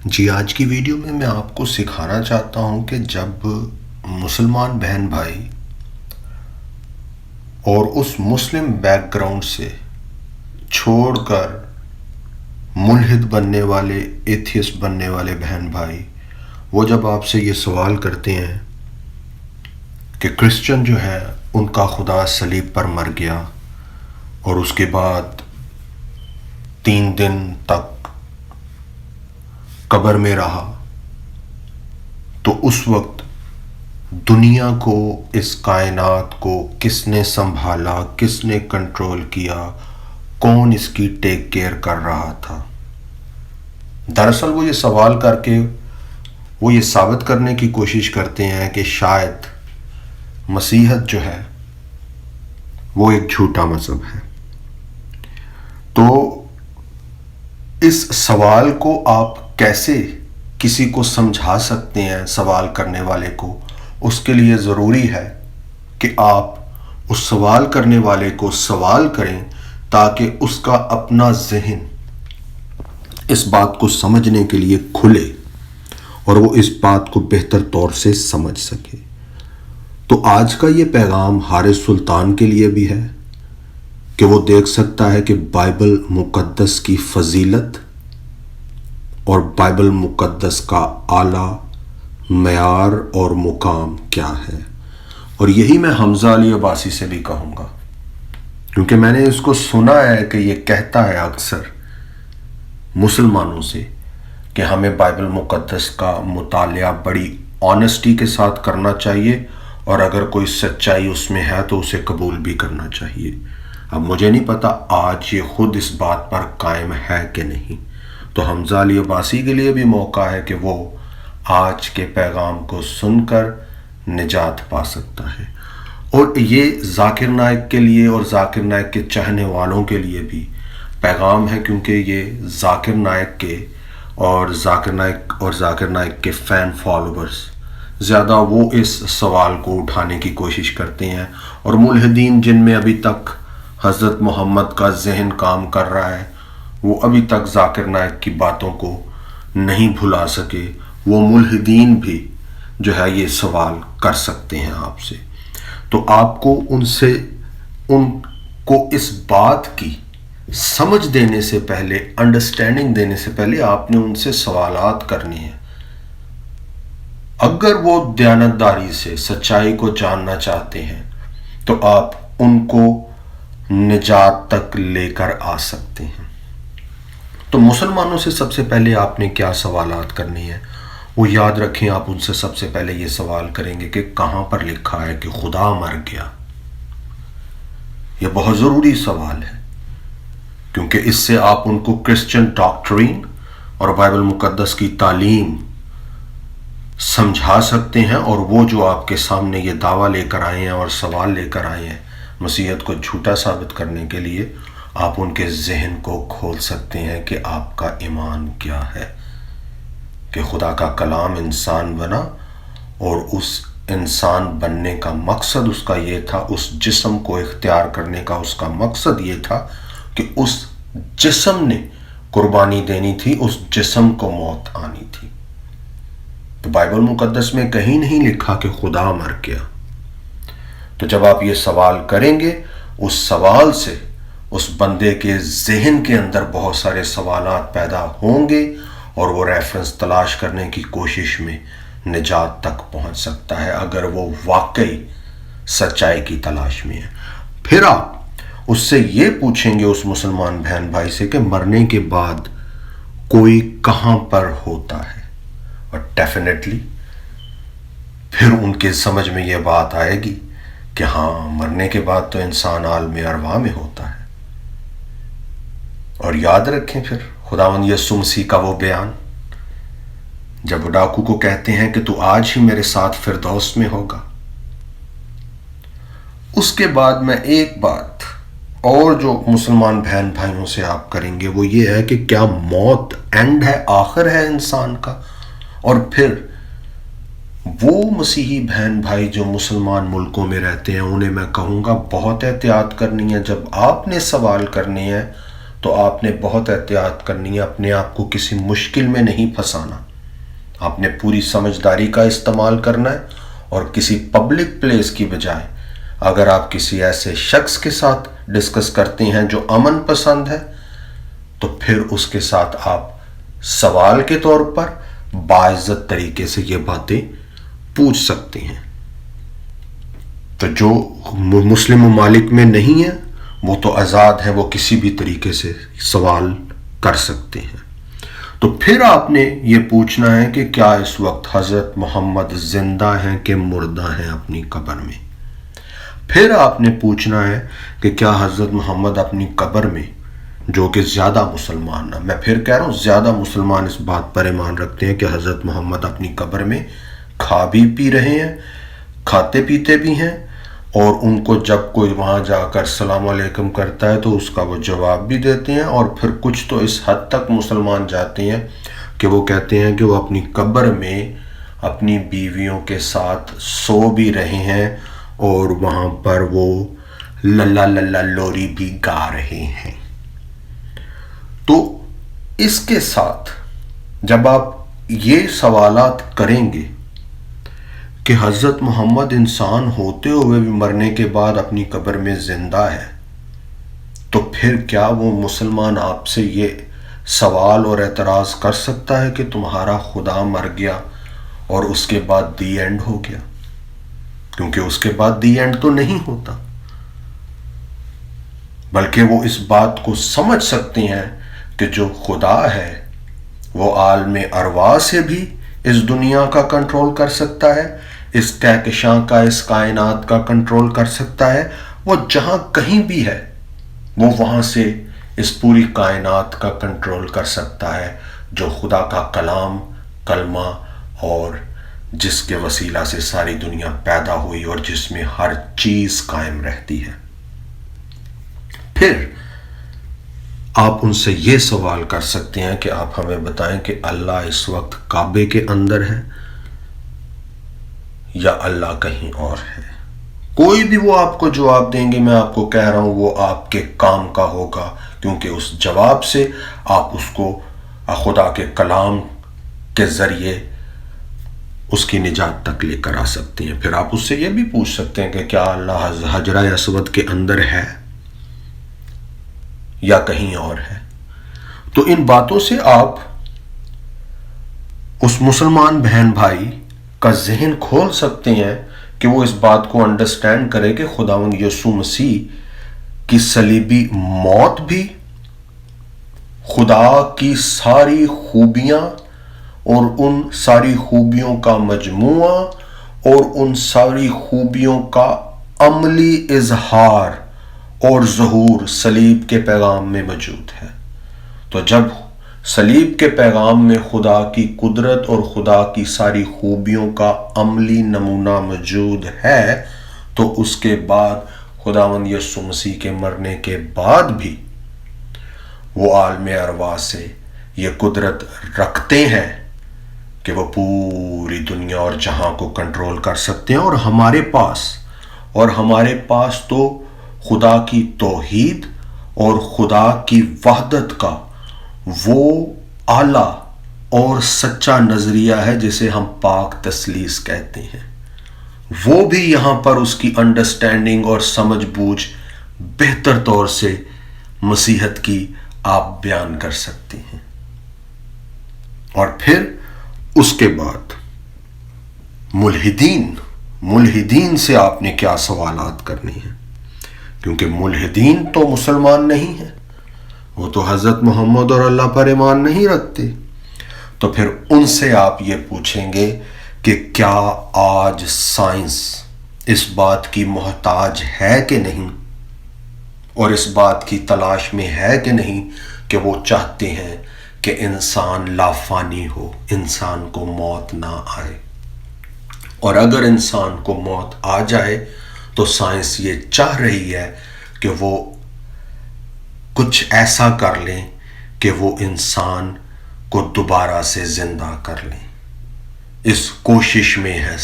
جی آج کی ویڈیو میں آپ کو سکھانا چاہتا ہوں کہ جب مسلمان بہن بھائی اور اس مسلم بیک گراؤنڈ سے چھوڑ کر ملحد بننے والے ایتھیسٹ بننے والے بہن بھائی وہ جب آپ سے یہ سوال کرتے ہیں کہ کرسچن جو ہے ان کا خدا صلیب پر مر گیا اور اس کے بعد 3 دن تک قبر میں رہا، تو اس وقت دنیا کو، اس کائنات کو کس نے سنبھالا، کس نے کنٹرول کیا، کون اس کی ٹیک کیئر کر رہا تھا؟ دراصل وہ یہ سوال کر کے وہ یہ ثابت کرنے کی کوشش کرتے ہیں کہ شاید مسیحیت جو ہے وہ ایک جھوٹا مذہب ہے۔ تو اس سوال کو آپ کیسے کسی کو سمجھا سکتے ہیں، سوال کرنے والے کو؟ اس کے لیے ضروری ہے کہ آپ اس سوال کرنے والے کو سوال کریں تاکہ اس کا اپنا ذہن اس بات کو سمجھنے کے لیے کھلے اور وہ اس بات کو بہتر طور سے سمجھ سکے۔ تو آج کا یہ پیغام حارث سلطان کے لیے بھی ہے کہ وہ دیکھ سکتا ہے کہ بائبل مقدس کی فضیلت اور بائبل مقدس کا اعلیٰ معیار اور مقام کیا ہے۔ اور یہی میں حمزہ علی عباسی سے بھی کہوں گا، کیونکہ میں نے اس کو سنا ہے کہ یہ کہتا ہے اکثر مسلمانوں سے کہ ہمیں بائبل مقدس کا مطالعہ بڑی آنیسٹی کے ساتھ کرنا چاہیے، اور اگر کوئی سچائی اس میں ہے تو اسے قبول بھی کرنا چاہیے۔ اب مجھے نہیں پتا آج یہ خود اس بات پر قائم ہے کہ نہیں، تو حمزہ علی عباسی کے لیے بھی موقع ہے کہ وہ آج کے پیغام کو سن کر نجات پا سکتا ہے۔ اور یہ ذاکر نائک کے لیے اور ذاکر نائک کے چاہنے والوں کے لیے بھی پیغام ہے، کیونکہ یہ ذاکر نائک کے اور ذاکر نائک کے فین فالوورز زیادہ وہ اس سوال کو اٹھانے کی کوشش کرتے ہیں، اور ملحدین جن میں ابھی تک حضرت محمد کا ذہن کام کر رہا ہے وہ ابھی تک ذاکر نائک کی باتوں کو نہیں بھلا سکے، وہ ملحدین بھی جو ہے یہ سوال کر سکتے ہیں آپ سے۔ تو آپ کو ان کو اس بات کی سمجھ دینے سے پہلے، انڈرسٹینڈنگ دینے سے پہلے آپ نے ان سے سوالات کرنے ہیں۔ اگر وہ دیانتداری سے سچائی کو جاننا چاہتے ہیں تو آپ ان کو نجات تک لے کر آ سکتے ہیں۔ تو مسلمانوں سے سب سے پہلے آپ نے کیا سوالات کرنے ہیں؟ وہ یاد رکھیں، آپ ان سے سب سے پہلے یہ سوال کریں گے کہ کہاں پر لکھا ہے کہ خدا مر گیا؟ یہ بہت ضروری سوال ہے، کیونکہ اس سے آپ ان کو کرسچن ڈاکٹرین اور بائبل مقدس کی تعلیم سمجھا سکتے ہیں، اور وہ جو آپ کے سامنے یہ دعویٰ لے کر آئے ہیں اور سوال لے کر آئے ہیں مسیحیت کو جھوٹا ثابت کرنے کے لیے، آپ ان کے ذہن کو کھول سکتے ہیں کہ آپ کا ایمان کیا ہے، کہ خدا کا کلام انسان بنا، اور اس انسان بننے کا مقصد اس کا یہ تھا، اس جسم کو اختیار کرنے کا اس کا مقصد یہ تھا کہ اس جسم نے قربانی دینی تھی، اس جسم کو موت آنی تھی۔ تو بائبل مقدس میں کہیں نہیں لکھا کہ خدا مر گیا۔ تو جب آپ یہ سوال کریں گے، اس سوال سے اس بندے کے ذہن کے اندر بہت سارے سوالات پیدا ہوں گے، اور وہ ریفرنس تلاش کرنے کی کوشش میں نجات تک پہنچ سکتا ہے، اگر وہ واقعی سچائی کی تلاش میں ہے۔ پھر آپ اس سے یہ پوچھیں گے، اس مسلمان بہن بھائی سے، کہ مرنے کے بعد کوئی کہاں پر ہوتا ہے؟ اور ڈیفینیٹلی پھر ان کے سمجھ میں یہ بات آئے گی کہ ہاں، مرنے کے بعد تو انسان عالم ارواح میں ہوتا ہے۔ اور یاد رکھیں پھر خداوند یسوع مسیح کا وہ بیان جب وہ ڈاکو کو کہتے ہیں کہ تو آج ہی میرے ساتھ فردوس میں ہوگا۔ اس کے بعد میں ایک بات اور جو مسلمان بہن بھائیوں سے آپ کریں گے وہ یہ ہے کہ کیا موت اینڈ ہے، آخر ہے انسان کا؟ اور پھر وہ مسیحی بہن بھائی جو مسلمان ملکوں میں رہتے ہیں انہیں میں کہوں گا بہت احتیاط کرنی ہے۔ جب آپ نے سوال کرنے ہیں تو آپ نے بہت احتیاط کرنی ہے، اپنے آپ کو کسی مشکل میں نہیں پھنسانا. آپ نے پوری سمجھداری کا استعمال کرنا ہے، اور کسی پبلک پلیس کی بجائے اگر آپ کسی ایسے شخص کے ساتھ ڈسکس کرتے ہیں جو امن پسند ہے، تو پھر اس کے ساتھ آپ سوال کے طور پر باعزت طریقے سے یہ باتیں پوچھ سکتے ہیں. تو جو مسلم ممالک میں نہیں ہے وہ تو آزاد ہے، وہ کسی بھی طریقے سے سوال کر سکتے ہیں. تو پھر آپ نے یہ پوچھنا ہے کہ کیا اس وقت حضرت محمد زندہ ہیں کہ مردہ ہیں اپنی قبر میں. پھر آپ نے پوچھنا ہے کہ کیا حضرت محمد اپنی قبر میں، جو کہ زیادہ مسلمان، میں پھر کہہ رہا ہوں زیادہ مسلمان اس بات پر ایمان رکھتے ہیں کہ حضرت محمد اپنی قبر میں کھا بھی پی رہے ہیں، کھاتے پیتے بھی ہیں، اور ان کو جب کوئی وہاں جا کر السلام علیکم کرتا ہے تو اس کا وہ جواب بھی دیتے ہیں. اور پھر کچھ تو اس حد تک مسلمان جاتے ہیں کہ وہ کہتے ہیں کہ وہ اپنی قبر میں اپنی بیویوں کے ساتھ سو بھی رہے ہیں، اور وہاں پر وہ للا للا لوری بھی گا رہے ہیں. تو اس کے ساتھ جب آپ یہ سوالات کریں گے کہ حضرت محمد انسان ہوتے ہوئے بھی مرنے کے بعد اپنی قبر میں زندہ ہے، تو پھر کیا وہ مسلمان آپ سے یہ سوال اور اعتراض کر سکتا ہے کہ تمہارا خدا مر گیا اور اس کے بعد دی اینڈ ہو گیا؟ کیونکہ اس کے بعد دی اینڈ تو نہیں ہوتا، بلکہ وہ اس بات کو سمجھ سکتے ہیں کہ جو خدا ہے وہ عالم ارواح سے بھی اس دنیا کا کنٹرول کر سکتا ہے، اس کہکشاں کا، اس کائنات کا کنٹرول کر سکتا ہے. وہ جہاں کہیں بھی ہے وہ وہاں سے اس پوری کائنات کا کنٹرول کر سکتا ہے، جو خدا کا کلام، کلمہ، اور جس کے وسیلہ سے ساری دنیا پیدا ہوئی اور جس میں ہر چیز قائم رہتی ہے. پھر آپ ان سے یہ سوال کر سکتے ہیں کہ آپ ہمیں بتائیں کہ اللہ اس وقت کعبے کے اندر ہے یا اللہ کہیں اور ہے. کوئی بھی وہ آپ کو جواب دیں گے، میں آپ کو کہہ رہا ہوں وہ آپ کے کام کا ہوگا، کیونکہ اس جواب سے آپ اس کو خدا کے کلام کے ذریعے اس کی نجات تک لے کر آ سکتے ہیں. پھر آپ اس سے یہ بھی پوچھ سکتے ہیں کہ کیا اللہ حجرہ اسود کے اندر ہے یا کہیں اور ہے. تو ان باتوں سے آپ اس مسلمان بہن بھائی کا ذہن کھول سکتے ہیں کہ وہ اس بات کو انڈرسٹینڈ کرے کہ خداوند یسوع مسیح کی صلیبی موت بھی خدا کی ساری خوبیاں اور ان ساری خوبیوں کا مجموعہ اور ان ساری خوبیوں کا عملی اظہار اور ظہور صلیب کے پیغام میں موجود ہے. تو جب صلیب کے پیغام میں خدا کی قدرت اور خدا کی ساری خوبیوں کا عملی نمونہ موجود ہے، تو اس کے بعد خداوند یسوع مسیح کے مرنے کے بعد بھی وہ عالم ارواح سے یہ قدرت رکھتے ہیں کہ وہ پوری دنیا اور جہاں کو کنٹرول کر سکتے ہیں. اور ہمارے پاس تو خدا کی توحید اور خدا کی وحدت کا وہ اعلیٰ اور سچا نظریہ ہے جسے ہم پاک تثلیث کہتے ہیں. وہ بھی یہاں پر اس کی انڈرسٹینڈنگ اور سمجھ بوجھ بہتر طور سے مسیحت کی آپ بیان کر سکتے ہیں. اور پھر اس کے بعد ملحدین سے آپ نے کیا سوالات کرنے ہیں، کیونکہ ملحدین تو مسلمان نہیں ہیں، وہ تو حضرت محمد اور اللہ پر ایمان نہیں رکھتے. تو پھر ان سے آپ یہ پوچھیں گے کہ کیا آج سائنس اس بات کی محتاج ہے کہ نہیں، اور اس بات کی تلاش میں ہے کہ نہیں کہ وہ چاہتے ہیں کہ انسان لافانی ہو، انسان کو موت نہ آئے. اور اگر انسان کو موت آ جائے تو سائنس یہ چاہ رہی ہے کہ وہ کچھ ایسا کر لیں کہ وہ انسان کو دوبارہ سے زندہ کر لیں. اس کوشش میں ہے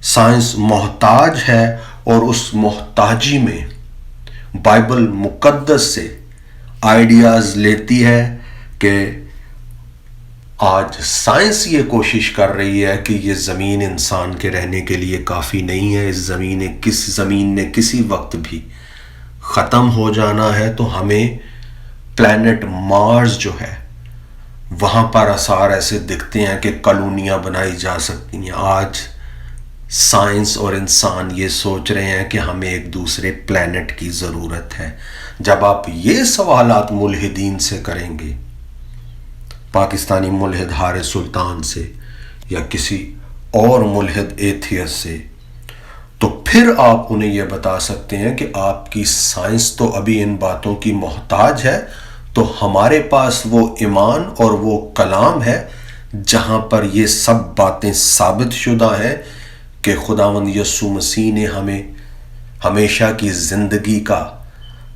سائنس محتاج ہے، اور اس محتاجی میں بائبل مقدس سے آئیڈیاز لیتی ہے کہ آج سائنس یہ کوشش کر رہی ہے کہ یہ زمین انسان کے رہنے کے لیے کافی نہیں ہے، اس زمین نے کسی وقت بھی ختم ہو جانا ہے، تو ہمیں پلانٹ مارس جو ہے وہاں پر آثار ایسے دکھتے ہیں کہ کالونیاں بنائی جا سکتی ہیں۔ آج سائنس اور انسان یہ سوچ رہے ہیں کہ ہمیں ایک دوسرے پلانٹ کی ضرورت ہے۔ جب آپ یہ سوالات ملحدین سے کریں گے، پاکستانی ملحد حارث سلطان سے یا کسی اور ملحد ایتھیس سے، تو پھر آپ انہیں یہ بتا سکتے ہیں کہ آپ کی سائنس تو ابھی ان باتوں کی محتاج ہے، تو ہمارے پاس وہ ایمان اور وہ کلام ہے جہاں پر یہ سب باتیں ثابت شدہ ہیں کہ خداوند یسوع مسیح نے ہمیں ہمیشہ کی زندگی کا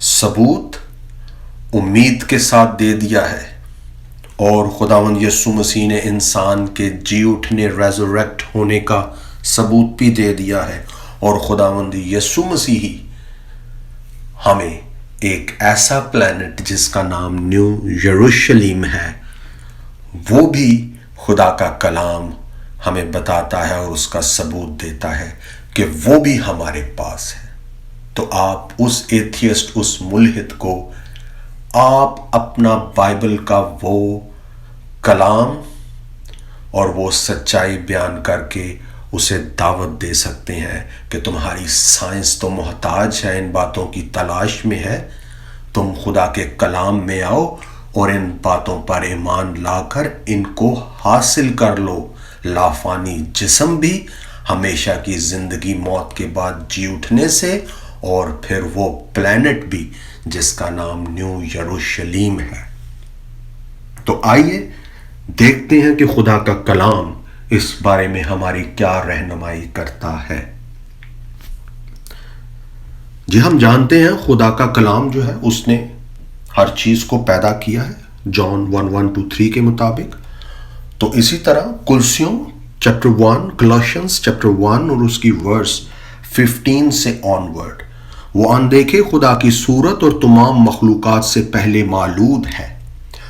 ثبوت امید کے ساتھ دے دیا ہے، اور خداوند یسوع مسیح نے انسان کے جی اٹھنے ریزوریکٹ ہونے کا ثبوت بھی دے دیا ہے، اور خداوند یسوع مسیح ہی ہمیں ایک ایسا پلانٹ جس کا نام نیو یروشلم ہے، وہ بھی خدا کا کلام ہمیں بتاتا ہے اور اس کا ثبوت دیتا ہے کہ وہ بھی ہمارے پاس ہے۔ تو آپ اس ایتھیسٹ، اس ملحد کو آپ اپنا بائبل کا وہ کلام اور وہ سچائی بیان کر کے اسے دعوت دے سکتے ہیں کہ تمہاری سائنس تو محتاج ہے، ان باتوں کی تلاش میں ہے، تم خدا کے کلام میں آؤ اور ان باتوں پر ایمان لا کر ان کو حاصل کر لو، لافانی جسم بھی، ہمیشہ کی زندگی موت کے بعد جی اٹھنے سے، اور پھر وہ پلانٹ بھی جس کا نام نیو یروشلم ہے۔ تو آئیے دیکھتے ہیں کہ خدا کا کلام اس بارے میں ہماری کیا رہنمائی کرتا ہے۔ جی ہم جانتے ہیں خدا کا کلام جو ہے اس نے ہر چیز کو پیدا کیا ہے، جان 1:1-3 کے مطابق۔ تو اسی طرح کلسیوں چیپٹر 1، کولوسینس چیپٹر 1 اور اس کی ورس 15 سے آنورڈ، وہ اندیکھے خدا کی صورت اور تمام مخلوقات سے پہلے مولود ہے،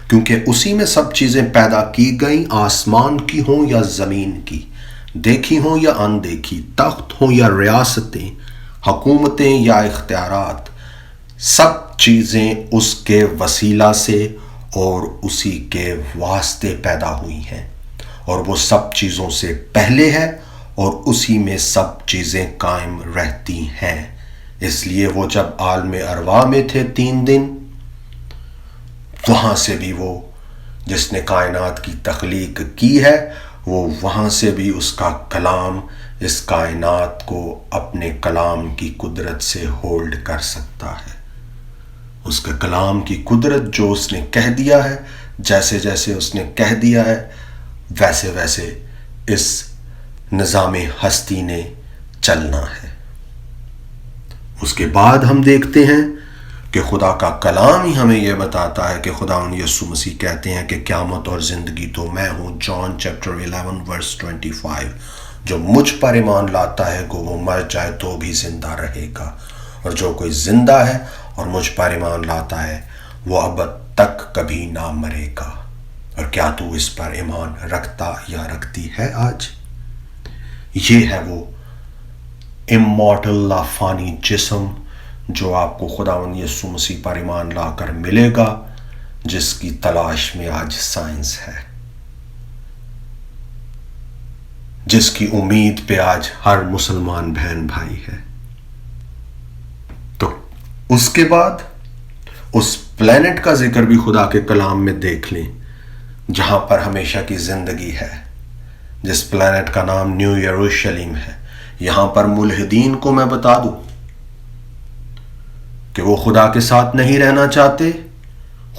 کیونکہ اسی میں سب چیزیں پیدا کی گئیں، آسمان کی ہوں یا زمین کی، دیکھی ہوں یا اندیکھی، تخت ہوں یا ریاستیں، حکومتیں یا اختیارات، سب چیزیں اس کے وسیلہ سے اور اسی کے واسطے پیدا ہوئی ہیں، اور وہ سب چیزوں سے پہلے ہے اور اسی میں سب چیزیں قائم رہتی ہیں۔ اس لیے وہ جب عالم ارواح میں تھے 3 دن، وہاں سے بھی وہ جس نے کائنات کی تخلیق کی ہے، وہ وہاں سے بھی اس کا کلام اس کائنات کو اپنے کلام کی قدرت سے ہولڈ کر سکتا ہے۔ اس کے کلام کی قدرت جو اس نے کہہ دیا ہے، جیسے جیسے اس نے کہہ دیا ہے، ویسے ویسے اس نظام ہستی نے چلنا ہے۔ اس کے بعد ہم دیکھتے ہیں کہ خدا کا کلام ہی ہمیں یہ بتاتا ہے کہ خداوند یسوع مسیح کہتے ہیں کہ قیامت اور زندگی تو میں ہوں، جان چیپٹر 11 ورس 25، جو مجھ پر ایمان لاتا ہے کہ وہ مر جائے تو بھی زندہ رہے گا، اور جو کوئی زندہ ہے اور مجھ پر ایمان لاتا ہے وہ ابد تک کبھی نہ مرے گا۔ اور کیا تو اس پر ایمان رکھتا یا رکھتی ہے آج؟ یہ ہے وہ امورٹل لافانی جسم جو آپ کو خداوند یسوع مسیح پر ایمان لا کر ملے گا، جس کی تلاش میں آج سائنس ہے، جس کی امید پہ آج ہر مسلمان بہن بھائی ہے۔ تو اس کے بعد اس پلانٹ کا ذکر بھی خدا کے کلام میں دیکھ لیں جہاں پر ہمیشہ کی زندگی ہے، جس پلانٹ کا نام نیو یروشلم ہے۔ یہاں پر ملحدین کو میں بتا دوں کہ وہ خدا کے ساتھ نہیں رہنا چاہتے،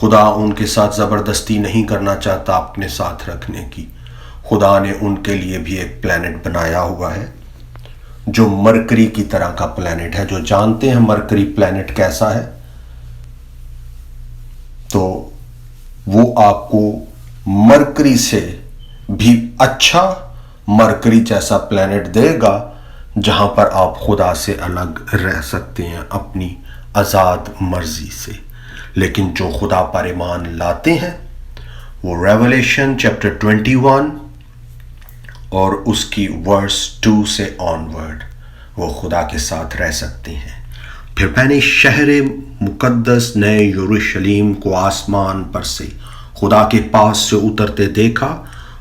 خدا ان کے ساتھ زبردستی نہیں کرنا چاہتا اپنے ساتھ رکھنے کی۔ خدا نے ان کے لیے بھی ایک پلانٹ بنایا ہوا ہے جو مرکری کی طرح کا پلانٹ ہے۔ جو جانتے ہیں مرکری پلانٹ کیسا ہے، تو وہ آپ کو مرکری سے بھی اچھا مرکری جیسا پلانٹ دے گا جہاں پر آپ خدا سے الگ رہ سکتے ہیں اپنی آزاد مرضی سے۔ لیکن جو خدا پر ایمان لاتے ہیں وہ ریولیشن چیپٹر 21 اور اس کی ورس 2 سے آنورڈ وہ خدا کے ساتھ رہ سکتے ہیں۔ پھر میں نے شہر مقدس نئے یروشلیم کو آسمان پر سے خدا کے پاس سے اترتے دیکھا،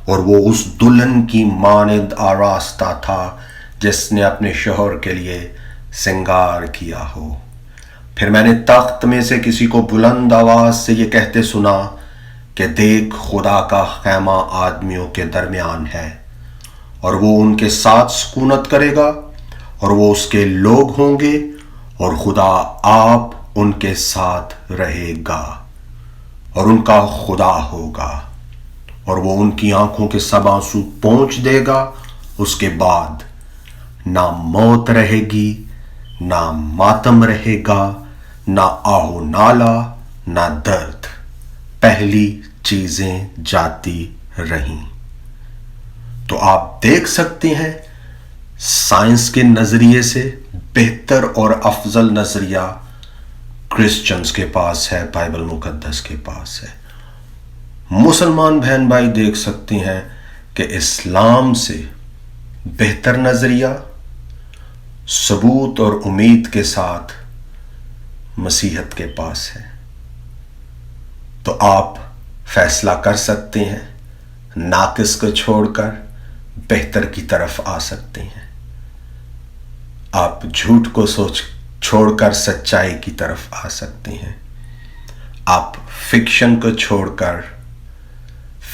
اور وہ اس دلہن کی مانند آراستہ تھا جس نے اپنے شوہر کے لیے سنگار کیا ہو۔ پھر میں نے تخت میں سے کسی کو بلند آواز سے یہ کہتے سنا کہ دیکھ، خدا کا خیمہ آدمیوں کے درمیان ہے، اور وہ ان کے ساتھ سکونت کرے گا، اور وہ اس کے لوگ ہوں گے، اور خدا آپ ان کے ساتھ رہے گا اور ان کا خدا ہوگا، اور وہ ان کی آنکھوں کے سب آنسو پونچھ دے گا۔ اس کے بعد نہ موت رہے گی، نہ ماتم رہے گا، نہ آہو نالا، نہ درد، پہلی چیزیں جاتی رہیں۔ تو آپ دیکھ سکتے ہیں سائنس کے نظریے سے بہتر اور افضل نظریہ کرسچنز کے پاس ہے، بائبل مقدس کے پاس ہے۔ مسلمان بہن بھائی دیکھ سکتے ہیں کہ اسلام سے بہتر نظریہ ثبوت اور امید کے ساتھ مسیحیت کے پاس ہے۔ تو آپ فیصلہ کر سکتے ہیں، ناقص کو چھوڑ کر بہتر کی طرف آ سکتے ہیں۔ آپ جھوٹ کو چھوڑ کر سچائی کی طرف آ سکتے ہیں۔ آپ فکشن کو چھوڑ کر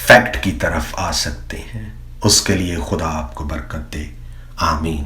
فیکٹ کی طرف آ سکتے ہیں۔ اس کے لیے خدا آپ کو برکت دے، آمین۔